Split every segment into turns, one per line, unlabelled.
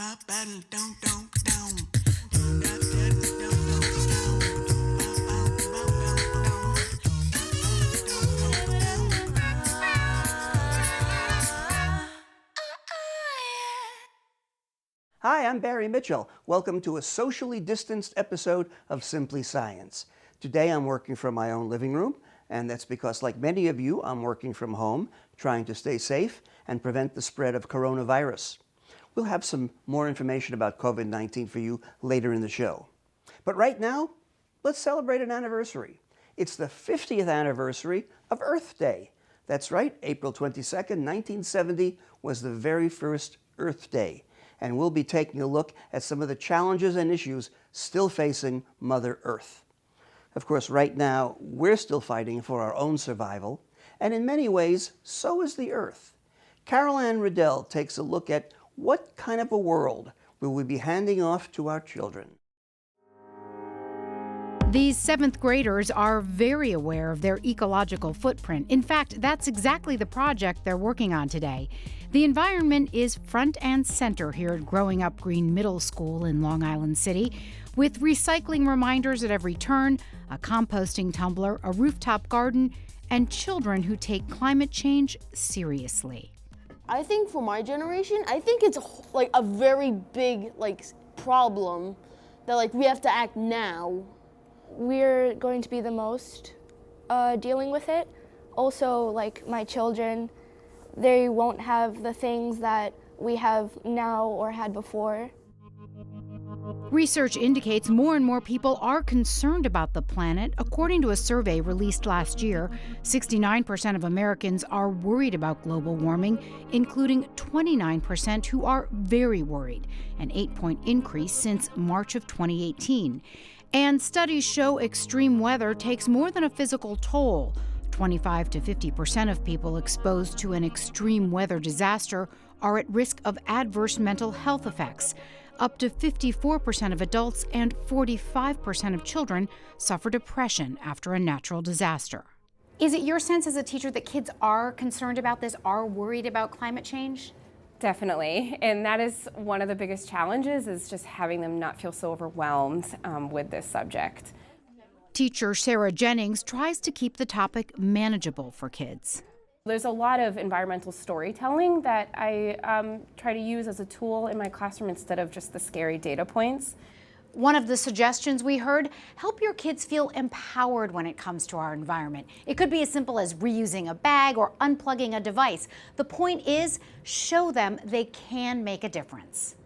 Hi, I'm Barry Mitchell. Welcome to a socially distanced episode of Simply Science. Today I'm working from my own living room, and that's because, like many of you, I'm working from home, trying to stay safe and prevent the spread of coronavirus. We'll have some more information about COVID-19 for you later in the show. But right now, let's celebrate an anniversary. It's the 50th anniversary of Earth Day. That's right, April 22nd, 1970 was the very first Earth Day. And we'll be taking a look at some of the challenges and issues still facing Mother Earth. Of course, right now, we're still fighting for our own survival, and in many ways, so is the Earth. Anne Ridell takes a look at what kind of a world will we be handing off to our children.
These seventh graders are very aware of their ecological footprint. In fact, that's exactly the project they're working on today. The environment is front and center here at Growing Up Green Middle School in Long Island City, with recycling reminders at every turn, a composting tumbler, a rooftop garden, and children who take climate change seriously.
I think for my generation, I think it's like a very big problem that we have to act now.
We're going to be the most dealing with it. Also, my children, they won't have the things that we have now or had before.
Research indicates more and more people are concerned about the planet. According to a survey released last year, 69% of Americans are worried about global warming, including 29% who are very worried, an 8-point increase since March of 2018. And studies show extreme weather takes more than a physical toll. 25 to 50% of people exposed to an extreme weather disaster are at risk of adverse mental health effects. Up to 54% of adults and 45% of children suffer depression after a natural disaster.
Is it your sense as a teacher that kids are concerned about this, are worried about climate change?
Definitely, and that is one of the biggest challenges, is just having them not feel so overwhelmed with this subject.
Teacher Sarah Jennings tries to keep the topic manageable for kids.
There's a lot of environmental storytelling that I try to use as a tool in my classroom instead of just the scary data points.
One of the suggestions we heard, help your kids feel empowered when it comes to our environment. It could be as simple as reusing a bag or unplugging a device. The point is, show them they can make a difference.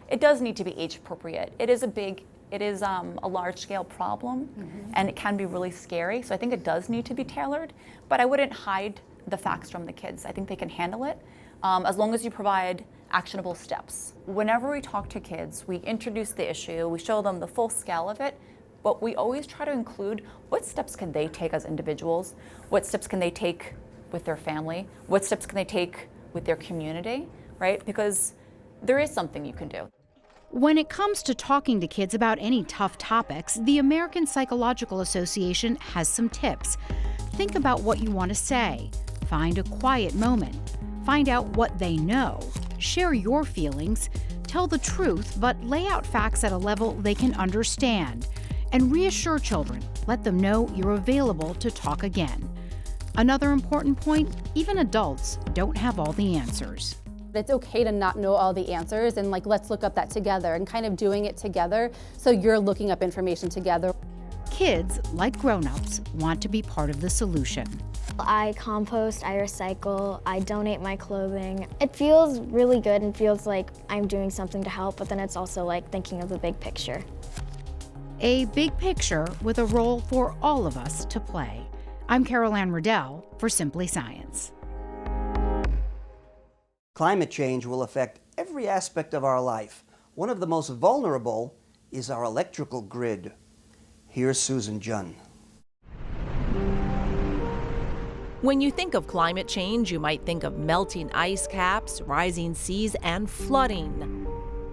It does need to be age appropriate. It is a large-scale problem, and it can be really scary, so I think it does need to be tailored, but I wouldn't hide the facts from the kids. I think they can handle it, as long as you provide actionable steps. Whenever we talk to kids, we introduce the issue, we show them the full scale of it, but we always try to include what steps can they take as individuals, what steps can they take with their family, what steps can they take with their community, right? Because there is something you can do.
When it comes to talking to kids about any tough topics, the American Psychological Association has some tips. Think about what you want to say. Find a quiet moment. Find out what they know. Share your feelings. Tell the truth, but lay out facts at a level they can understand. And reassure children. Let them know you're available to talk again. Another important point, even adults don't have all the answers.
It's okay to not know all the answers, and let's look up that together and kind of doing it together so you're looking up information together.
Kids, like grown-ups, want to be part of the solution.
I compost, I recycle, I donate my clothing. It feels really good and feels like I'm doing something to help, but then it's also thinking of the big picture.
A big picture with a role for all of us to play. I'm Anne Ridell for Simply Science.
Climate change will affect every aspect of our life. One of the most vulnerable is our electrical grid. Here's Susan Jhun.
When you think of climate change, you might think of melting ice caps, rising seas, and flooding.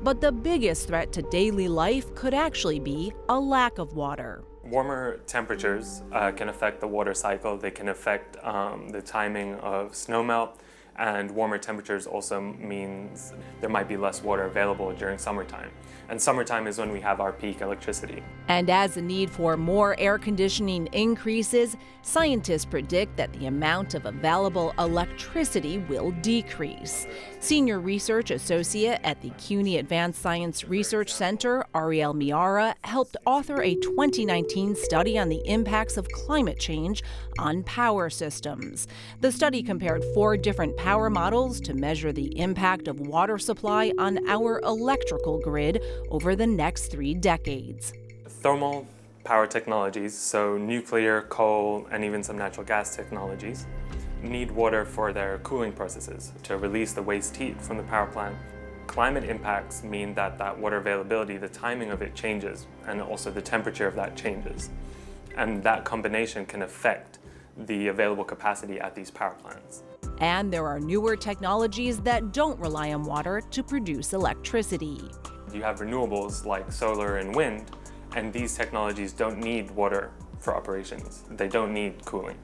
But the biggest threat to daily life could actually be a lack of water.
Warmer temperatures can affect the water cycle. They can affect the timing of snowmelt, And warmer temperatures also means there might be less water available during summertime. And summertime is when we have our peak electricity.
And as the need for more air conditioning increases, scientists predict that the amount of available electricity will decrease. Senior Research Associate at the CUNY Advanced Science Research Center, Ariel Miara, helped author a 2019 study on the impacts of climate change on power systems. The study compared 4 different power models to measure the impact of water supply on our electrical grid over the next 3 decades.
Thermal power technologies, so nuclear, coal, and even some natural gas technologies, need water for their cooling processes to release the waste heat from the power plant. Climate impacts mean that water availability, the timing of it changes, and also the temperature of that changes. And that combination can affect the available capacity at these power plants.
And there are newer technologies that don't rely on water to produce electricity.
You have renewables like solar and wind, and these technologies don't need water for operations. They don't need cooling.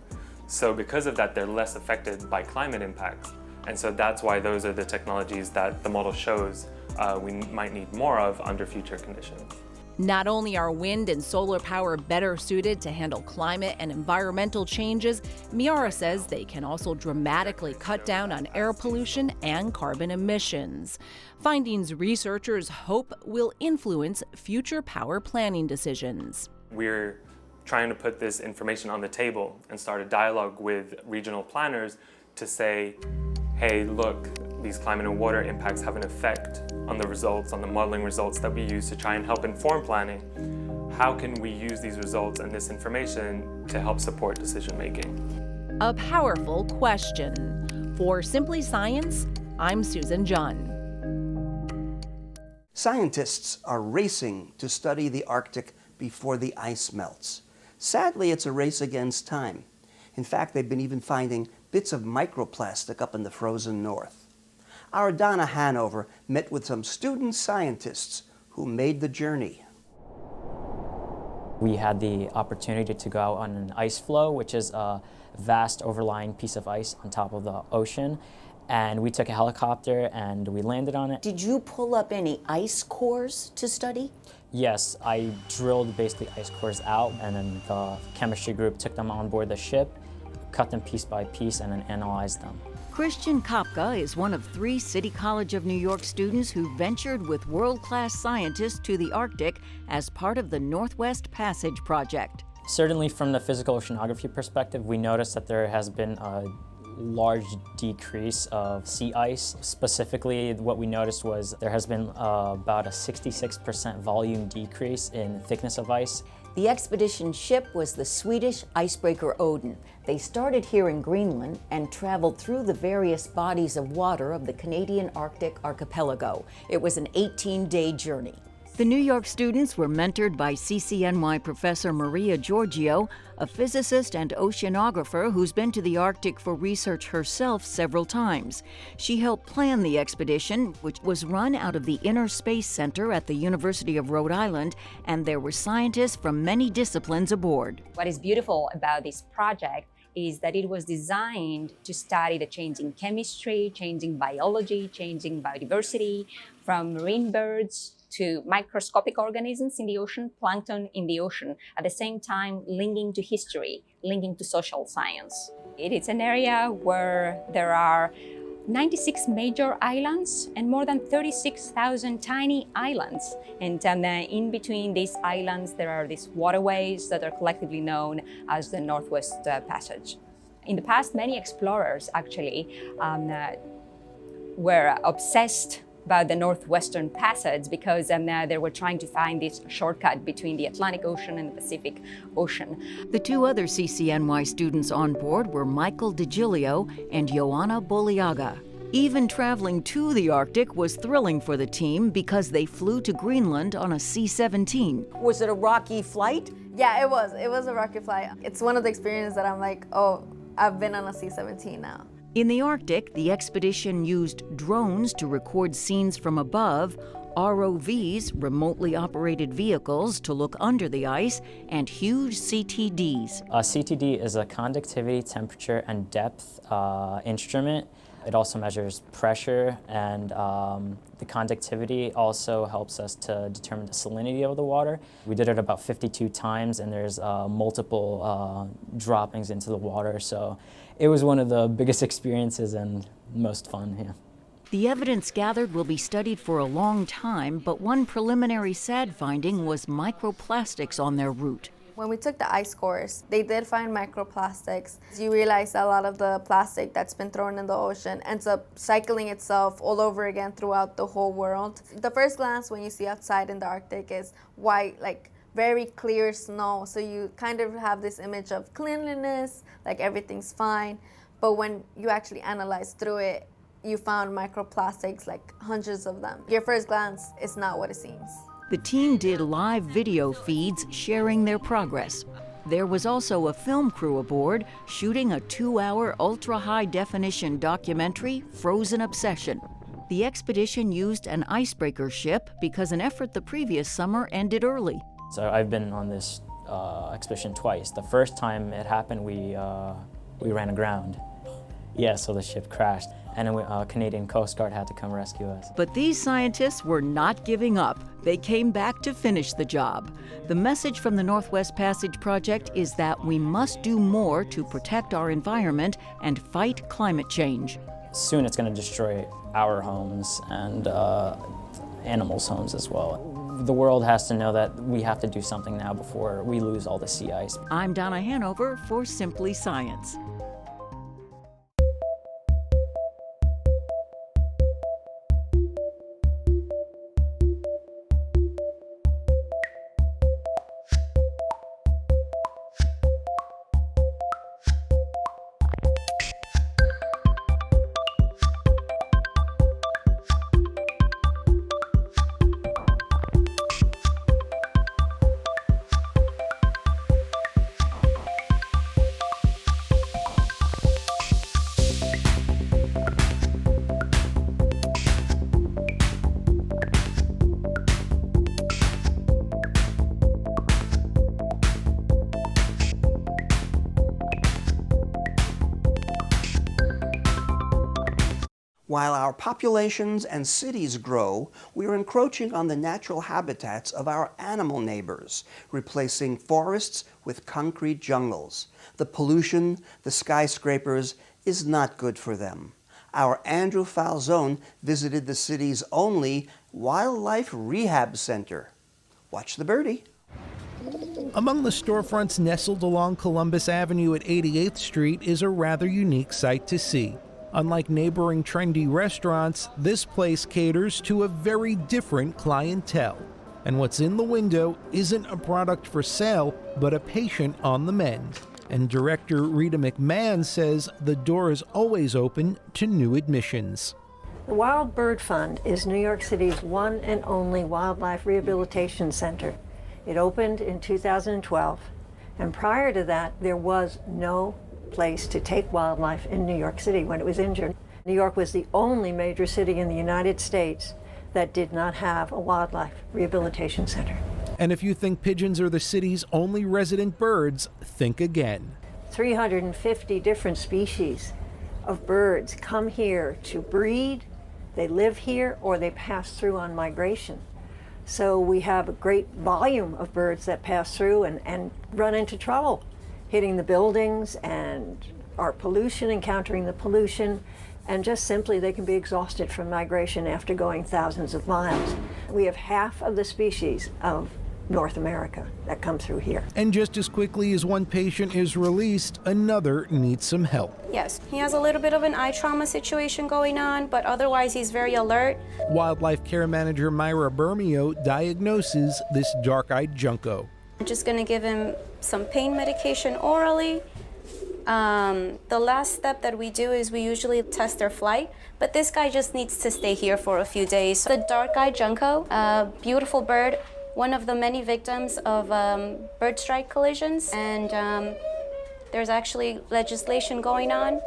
So because of that, they're less affected by climate impacts. And so that's why those are the technologies that the model shows we might need more of under future conditions.
Not only are wind and solar power better suited to handle climate and environmental changes, Miara says they can also dramatically cut down on air pollution and carbon emissions. Findings researchers hope will influence future power planning decisions.
We're trying to put this information on the table and start a dialogue with regional planners to say, hey, look, these climate and water impacts have an effect on the results, on the modeling results that we use to try and help inform planning. How can we use these results and this information to help support decision making?
A powerful question. For Simply Science, I'm Susan Jhun.
Scientists are racing to study the Arctic before the ice melts. Sadly, it's a race against time. In fact, they've been even finding bits of microplastic up in the frozen north. Our Donna Hanover met with some student scientists who made the journey.
We had the opportunity to go out on an ice floe, which is a vast overlying piece of ice on top of the ocean. And we took a helicopter and we landed on it.
Did you pull up any ice cores to study?
Yes, I drilled basically ice cores out, and then the chemistry group took them on board the ship, cut them piece by piece, and then analyzed them.
Christian Kopka is one of 3 City College of New York students who ventured with world-class scientists to the Arctic as part of the Northwest Passage project.
Certainly from the physical oceanography perspective, we noticed that there has been a large decrease of sea ice. Specifically, what we noticed was there has been about a 66% volume decrease in thickness of ice.
The expedition ship was the Swedish icebreaker Odin. They started here in Greenland and traveled through the various bodies of water of the Canadian Arctic archipelago. It was an 18-day journey.
The New York students were mentored by CCNY professor Maria Giorgio, a physicist and oceanographer who's been to the Arctic for research herself several times. She helped plan the expedition, which was run out of the Inner Space Center at the University of Rhode Island, and there were scientists from many disciplines aboard.
What is beautiful about this project is that it was designed to study the changing chemistry, changing biology, changing biodiversity, from marine birds to microscopic organisms in the ocean, plankton in the ocean, at the same time linking to history, linking to social science. It is an area where there are 96 major islands and more than 36,000 tiny islands. And in between these islands, there are these waterways that are collectively known as the Northwest Passage. In the past, many explorers actually were obsessed about the Northwestern Passage because they were trying to find this shortcut between the Atlantic Ocean and the Pacific Ocean.
The 2 other CCNY students on board were Michael DiGilio and Joanna Boliaga. Even traveling to the Arctic was thrilling for the team because they flew to Greenland on a C-17.
Was it a rocky flight?
Yeah, it was. It was a rocky flight. It's one of the experiences that I'm like, oh, I've been on a C-17 now.
In the Arctic, the expedition used drones to record scenes from above, ROVs, remotely operated vehicles, to look under the ice, and huge CTDs.
A CTD is a conductivity, temperature, and depth instrument. It also measures pressure, and the conductivity also helps us to determine the salinity of the water. We did it about 52 times, and there's multiple droppings into the water, so it was one of the biggest experiences and most fun. Yeah.
The evidence gathered will be studied for a long time, but one preliminary sad finding was microplastics on their route.
When we took the ice course, they did find microplastics. You realize that a lot of the plastic that's been thrown in the ocean ends up cycling itself all over again throughout the whole world. The first glance when you see outside in the Arctic is white, like very clear snow. So you kind of have this image of cleanliness, like everything's fine. But when you actually analyze through it, you found microplastics, like hundreds of them. Your first glance is not what it seems.
The team did live video feeds sharing their progress. There was also a film crew aboard shooting a 2-hour ultra-high-definition documentary, Frozen Obsession. The expedition used an icebreaker ship because an effort the previous summer ended early.
So I've been on this expedition twice. The first time it happened, we ran aground. Yeah, so the ship crashed, and then Canadian Coast Guard had to come rescue us.
But these scientists were not giving up. They came back to finish the job. The message from the Northwest Passage Project is that we must do more to protect our environment and fight climate change.
Soon it's going to destroy our homes and animals' homes as well. The world has to know that we have to do something now before we lose all the sea ice.
I'm Donna Hanover for Simply Science.
While our populations and cities grow, we are encroaching on the natural habitats of our animal neighbors, replacing forests with concrete jungles. The pollution, the skyscrapers, is not good for them. Our Andrew Falzon visited the city's only wildlife rehab center. Watch the birdie.
Among the storefronts nestled along Columbus Avenue at 88th Street is a rather unique sight to see. Unlike neighboring trendy restaurants, this place caters to a very different clientele. And what's in the window isn't a product for sale, but a patient on the mend. And director Rita McMahon says the door is always open to new admissions.
The Wild Bird Fund is New York City's one and only wildlife rehabilitation center. It opened in 2012, and prior to that, there was no place to take wildlife in New York City when it was injured. New York was the only major city in the United States that did not have a wildlife rehabilitation center.
And if you think pigeons are the city's only resident birds, think again.
350 different species of birds come here to breed, they live here, or they pass through on migration. So we have a great volume of birds that pass through and run into trouble, hitting the buildings and our pollution, encountering the pollution, and just simply they can be exhausted from migration after going thousands of miles. We have half of the species of North America that come through here.
And just as quickly as one patient is released, another needs some help.
Yes, he has a little bit of an eye trauma situation going on, but otherwise he's very alert.
Wildlife care manager Myra Bermeo diagnoses this dark-eyed junco.
I'm just going to give him some pain medication orally. The last step that we do is we usually test their flight, but this guy just needs to stay here for a few days. The dark-eyed junco, a beautiful bird, one of the many victims of bird strike collisions, and there's actually legislation going on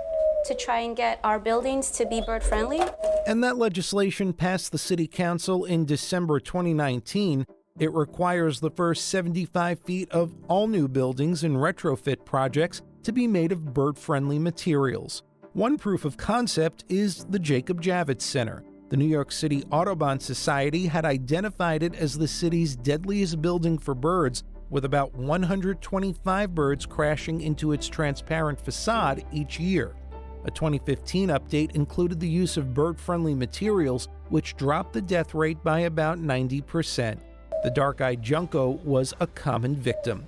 to try and get our buildings to be bird friendly.
And that legislation passed the City Council in December 2019. It requires the first 75 feet of all new buildings and retrofit projects to be made of bird-friendly materials. One proof of concept is the Jacob Javits Center. The New York City Audubon Society had identified it as the city's deadliest building for birds, with about 125 birds crashing into its transparent facade each year. A 2015 update included the use of bird-friendly materials, which dropped the death rate by about 90%. The dark-eyed junco was a common victim.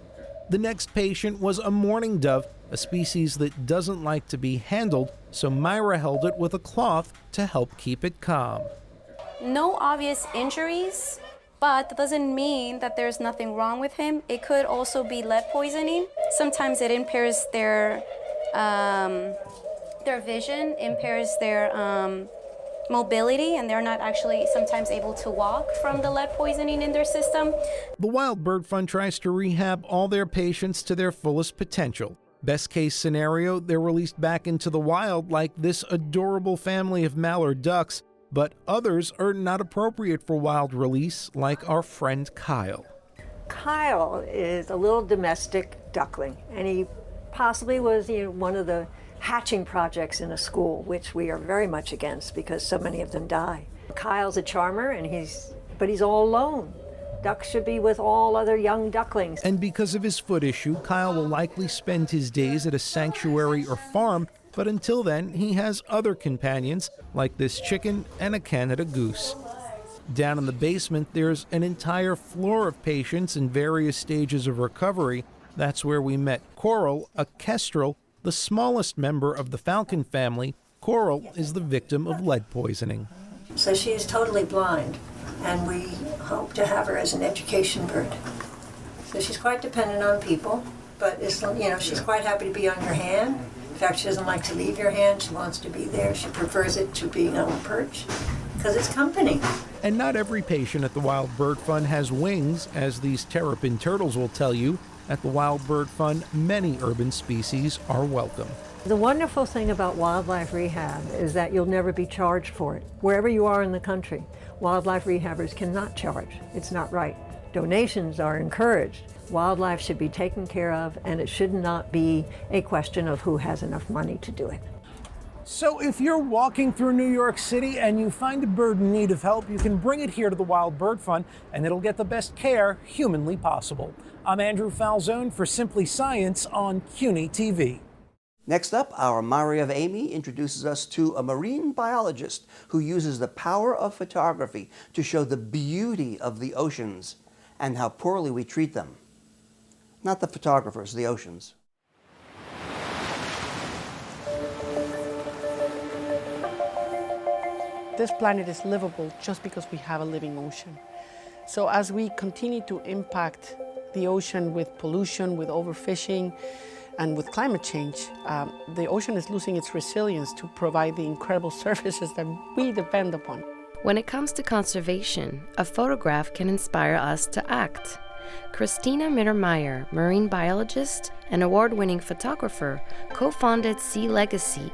The next patient was a mourning dove, a species that doesn't like to be handled, so Myra held it with a cloth to help keep it calm.
No obvious injuries, but that doesn't mean that there's nothing wrong with him. It could also be lead poisoning. Sometimes it impairs their vision, impairs their mobility, and they're not actually sometimes able to walk from the lead poisoning in their system.
The Wild Bird Fund tries to rehab all their patients to their fullest potential. Best case scenario, they're released back into the wild like this adorable family of mallard ducks, but others are not appropriate for wild release, like our friend Kyle.
Kyle is a little domestic duckling, and he possibly was one of the hatching projects in a school, which we are very much against because so many of them die. Kyle's a charmer, but he's all alone. Ducks should be with all other young ducklings.
And because of his foot issue, Kyle will likely spend his days at a sanctuary or farm, but until then, he has other companions, like this chicken and a Canada goose. Down in the basement, there's an entire floor of patients in various stages of recovery. That's where we met Coral, a kestrel, the smallest member of the falcon family. Coral is the victim of lead poisoning.
So she is totally blind, and we hope to have her as an education bird. So she's quite dependent on people, but she's quite happy to be on your hand. In fact, she doesn't like to leave your hand. She wants to be there. She prefers it to being on a perch because it's company.
And not every patient at the Wild Bird Fund has wings, as these terrapin turtles will tell you. At the Wild Bird Fund, many urban species are welcome.
The wonderful thing about wildlife rehab is that you'll never be charged for it. Wherever you are in the country, wildlife rehabbers cannot charge. It's not right. Donations are encouraged. Wildlife should be taken care of, and it should not be a question of who has enough money to do it.
So if you're walking through New York City and you find a bird in need of help, you can bring it here to the Wild Bird Fund, and it'll get the best care humanly possible. I'm Andrew Falzon for Simply Science on CUNY TV.
Next up, our Marieve Amy introduces us to a marine biologist who uses the power of photography to show the beauty of the oceans and how poorly we treat them. Not the photographers, the oceans.
This planet is livable just because we have a living ocean. So as we continue to impact the ocean with pollution, with overfishing, and with climate change, the ocean is losing its resilience to provide the incredible services that we depend upon.
When it comes to conservation, a photograph can inspire us to act. Christina Mittermeier, marine biologist and award-winning photographer, co-founded Sea Legacy.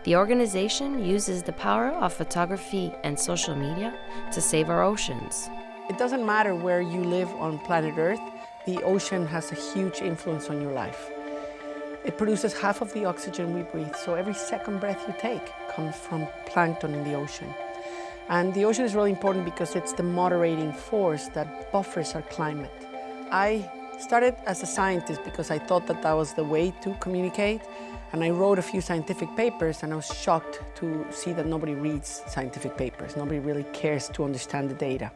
The organization uses the power of photography and social media to save our oceans.
It doesn't matter where you live on planet Earth, the ocean has a huge influence on your life. It produces half of the oxygen we breathe, so every second breath you take comes from plankton in the ocean. And the ocean is really important because it's the moderating force that buffers our climate. I started as a scientist because I thought that that was the way to communicate, and I wrote a few scientific papers, and I was shocked to see that nobody reads scientific papers. Nobody really cares to understand the data.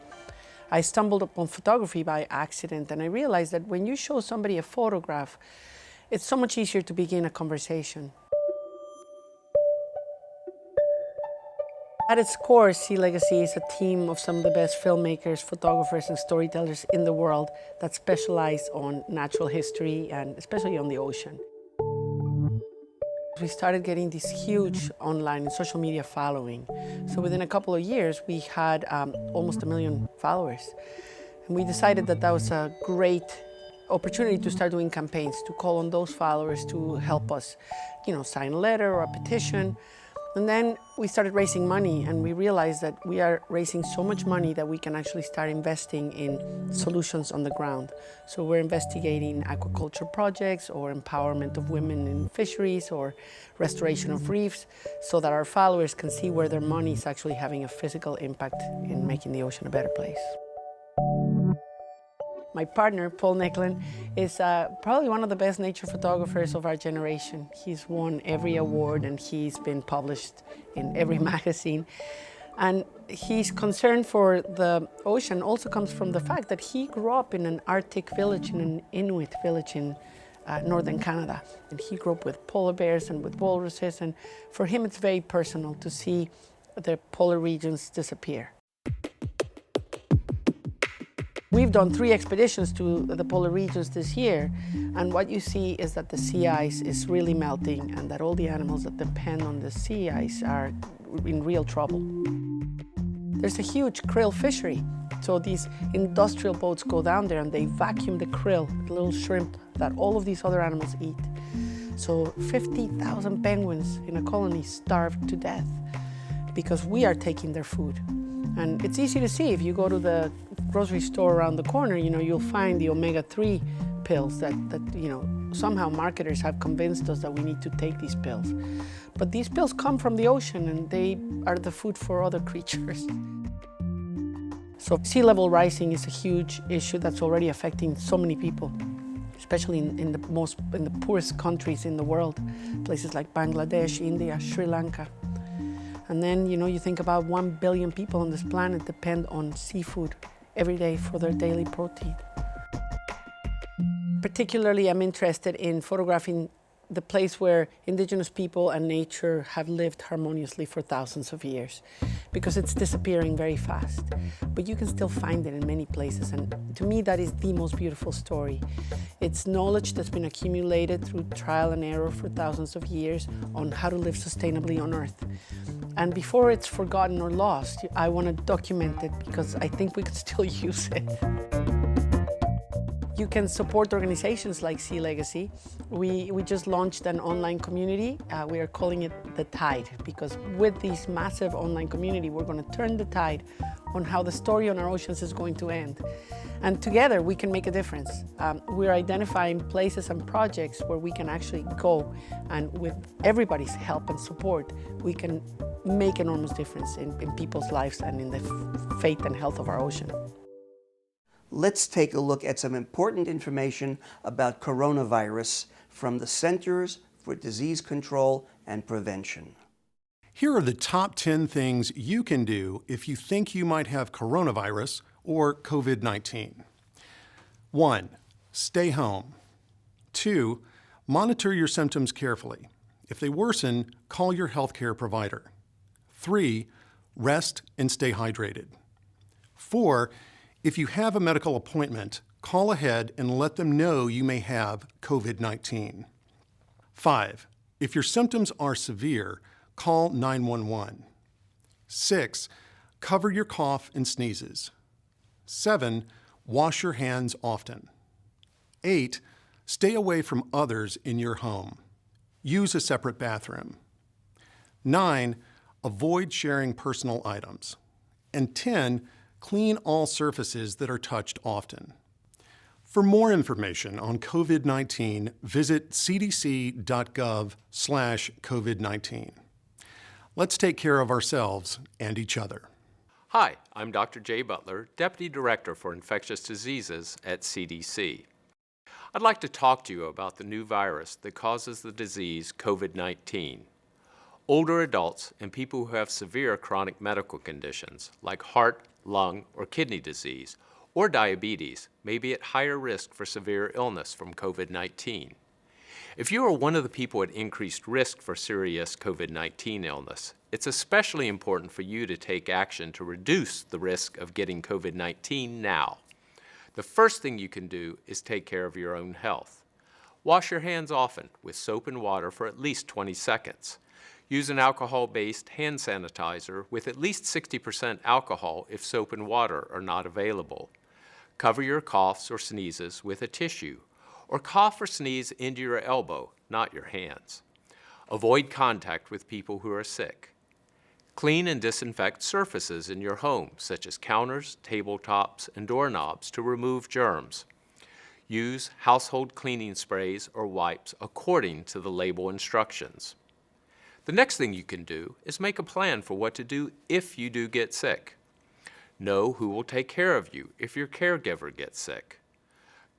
I stumbled upon photography by accident, and I realized that when you show somebody a photograph, it's so much easier to begin a conversation. At its core, Sea Legacy is a team of some of the best filmmakers, photographers, and storytellers in the world that specialize on natural history and especially on the ocean. We started getting this huge online and social media following. So within a couple of years, we had almost 1 million followers. And we decided that that was a great opportunity to start doing campaigns, to call on those followers to help us, sign a letter or a petition. And then we started raising money, and we realized that we are raising so much money that we can actually start investing in solutions on the ground. So we're investigating aquaculture projects or empowerment of women in fisheries or restoration of reefs so that our followers can see where their money is actually having a physical impact in making the ocean a better place. My partner, Paul Nicklin, is probably one of the best nature photographers of our generation. He's won every award and he's been published in every magazine. And his concern for the ocean also comes from the fact that he grew up in an Arctic village, in an Inuit village in northern Canada. And he grew up with polar bears and with walruses, and for him it's very personal to see the polar regions disappear. We've done 3 expeditions to the polar regions this year, and what you see is that the sea ice is really melting and that all the animals that depend on the sea ice are in real trouble. There's a huge krill fishery, so these industrial boats go down there and they vacuum the krill, the little shrimp that all of these other animals eat. So 50,000 penguins in a colony starved to death because we are taking their food. And it's easy to see if you go to the grocery store around the corner, you'll find the omega-3 pills that somehow marketers have convinced us that we need to take these pills. But these pills come from the ocean and they are the food for other creatures. So sea level rising is a huge issue that's already affecting so many people, especially in the poorest countries in the world, places like Bangladesh, India, Sri Lanka. And then, you think about 1 billion people on this planet depend on seafood every day for their daily protein. Particularly, I'm interested in photographing the place where indigenous people and nature have lived harmoniously for thousands of years, because it's disappearing very fast. But you can still find it in many places, and to me that is the most beautiful story. It's knowledge that's been accumulated through trial and error for thousands of years on how to live sustainably on Earth. And before it's forgotten or lost, I want to document it because I think we could still use it. You can support organizations like Sea Legacy. We just launched an online community. We are calling it The Tide, because with this massive online community, we're going to turn the tide on how the story on our oceans is going to end. And together we can make a difference. We're identifying places and projects where we can actually go, and with everybody's help and support, we can make enormous difference in people's lives and in the fate and health of our ocean.
Let's take a look at some important information about coronavirus from the Centers for Disease Control and Prevention.
Here are the top 10 things you can do if you think you might have coronavirus or COVID-19. 1. Stay home. 2. Monitor your symptoms carefully. If they worsen, call your healthcare provider. 3. Rest and stay hydrated. 4. If you have a medical appointment, call ahead and let them know you may have COVID-19. 5. If your symptoms are severe, call 911. 6. Cover your cough and sneezes. 7. Wash your hands often. 8. Stay away from others in your home. Use a separate bathroom. 9. Avoid sharing personal items. And 10. Clean all surfaces that are touched often. For more information on COVID-19, visit cdc.gov/COVID-19. Let's take care of ourselves and each other.
Hi, I'm Dr. Jay Butler, Deputy Director for Infectious Diseases at CDC. I'd like to talk to you about the new virus that causes the disease COVID-19. Older adults and people who have severe chronic medical conditions like heart, lung, or kidney disease, or diabetes may be at higher risk for severe illness from COVID-19. If you are one of the people at increased risk for serious COVID-19 illness, it's especially important for you to take action to reduce the risk of getting COVID-19 now. The first thing you can do is take care of your own health. Wash your hands often with soap and water for at least 20 seconds. Use an alcohol-based hand sanitizer with at least 60% alcohol if soap and water are not available. Cover your coughs or sneezes with a tissue, or cough or sneeze into your elbow, not your hands. Avoid contact with people who are sick. Clean and disinfect surfaces in your home, such as counters, tabletops, and doorknobs to remove germs. Use household cleaning sprays or wipes according to the label instructions. The next thing you can do is make a plan for what to do if you do get sick. Know who will take care of you if your caregiver gets sick.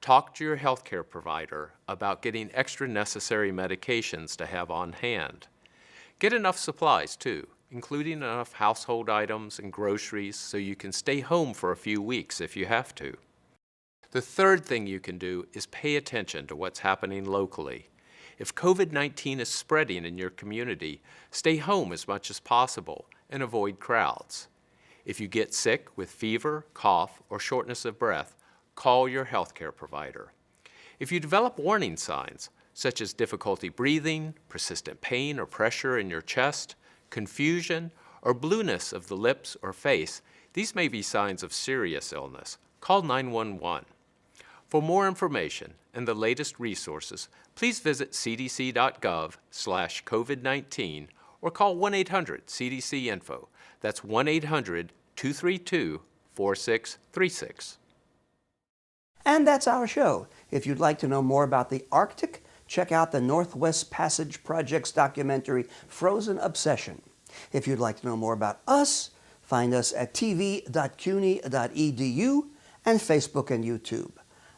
Talk to your healthcare provider about getting extra necessary medications to have on hand. Get enough supplies too, including enough household items and groceries so you can stay home for a few weeks if you have to. The third thing you can do is pay attention to what's happening locally. If COVID-19 is spreading in your community, stay home as much as possible and avoid crowds. If you get sick with fever, cough, or shortness of breath, call your healthcare provider. If you develop warning signs, such as difficulty breathing, persistent pain or pressure in your chest, confusion, or blueness of the lips or face, these may be signs of serious illness. Call 911. For more information and the latest resources, please visit cdc.gov/COVID-19 or call 1-800-CDC-INFO. That's 1-800-232-4636.
And that's our show. If you'd like to know more about the Arctic, check out the Northwest Passage Project's documentary, Frozen Obsession. If you'd like to know more about us, find us at tv.cuny.edu and Facebook and YouTube.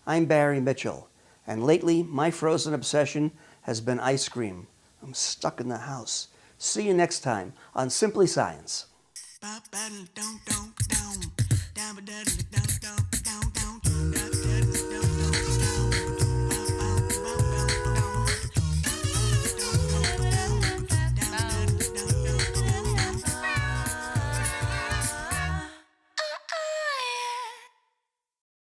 I'm Barry Mitchell, and lately my frozen obsession has been ice cream. I'm stuck in the house. See you next time on Simply Science.